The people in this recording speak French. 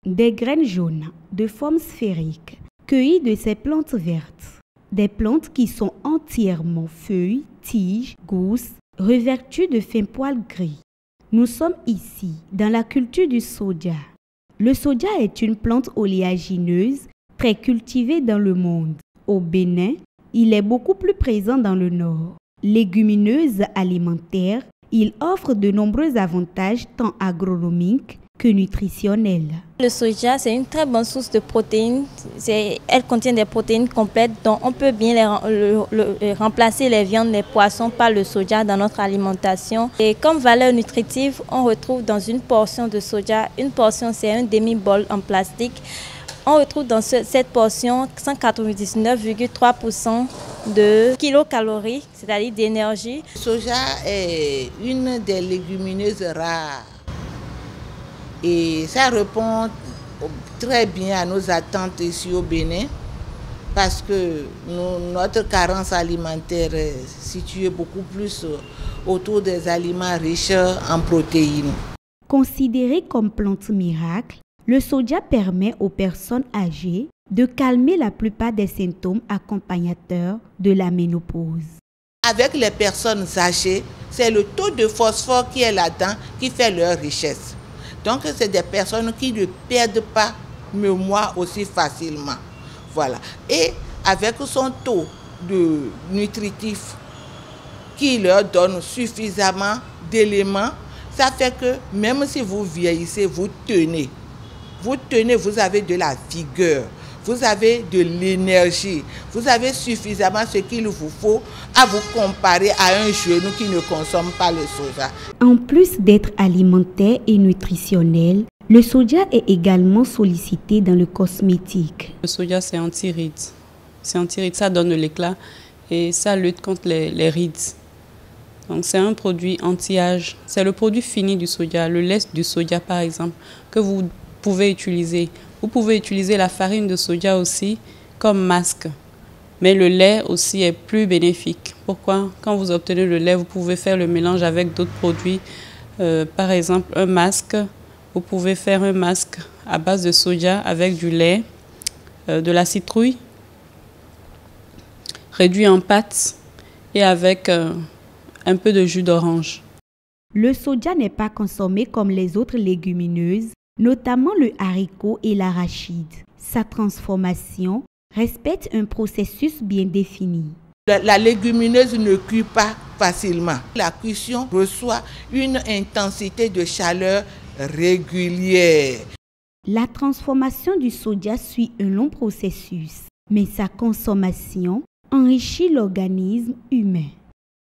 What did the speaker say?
Des graines jaunes de forme sphérique, cueillies de ces plantes vertes. Des plantes qui sont entièrement feuilles, tiges, gousses, revêtues de fins poils gris. Nous sommes ici dans la culture du soja. Le soja est une plante oléagineuse très cultivée dans le monde. Au Bénin, il est beaucoup plus présent dans le nord. Légumineuse alimentaire, il offre de nombreux avantages tant agronomiques que nutritionnels. Le soja, c'est une très bonne source de protéines. Elle contient des protéines complètes, donc on peut bien remplacer les viandes, les poissons par le soja dans notre alimentation. Et comme valeur nutritive, on retrouve dans une portion de soja, une portion c'est un demi-bol en plastique. On retrouve dans cette portion 199,3% de kilocalories, c'est-à-dire d'énergie. Le soja est une des légumineuses rares et ça répond très bien à nos attentes ici au Bénin parce que notre carence alimentaire est située beaucoup plus autour des aliments riches en protéines. Considéré comme plante miracle, le soja permet aux personnes âgées de calmer la plupart des symptômes accompagnateurs de la ménopause. Avec les personnes âgées, c'est le taux de phosphore qui est là-dedans qui fait leur richesse. Donc, c'est des personnes qui ne perdent pas mémoire aussi facilement. Voilà. Et avec son taux de nutritif qui leur donne suffisamment d'éléments, ça fait que même si vous vieillissez, vous tenez. Vous tenez, vous avez de la vigueur, vous avez de l'énergie, vous avez suffisamment ce qu'il vous faut à vous comparer à un genou qui ne consomme pas le soja. En plus d'être alimentaire et nutritionnel, le soja est également sollicité dans le cosmétique. Le soja, c'est anti-rides. C'est anti-rides, ça donne de l'éclat et ça lutte contre les rides. Donc c'est un produit anti-âge. C'est le produit fini du soja, le lait du soja par exemple, que vous pouvez utiliser. Vous pouvez utiliser la farine de soja aussi comme masque. Mais le lait aussi est plus bénéfique. Pourquoi? Quand vous obtenez le lait, vous pouvez faire le mélange avec d'autres produits. Par exemple, un masque. Vous pouvez faire un masque à base de soja avec du lait, de la citrouille, réduit en pâte et avec un peu de jus d'orange. Le soja n'est pas consommé comme les autres légumineuses, notamment le haricot et l'arachide. Sa transformation respecte un processus bien défini. La légumineuse ne cuit pas facilement. La cuisson reçoit une intensité de chaleur régulière. La transformation du soja suit un long processus, mais sa consommation enrichit l'organisme humain.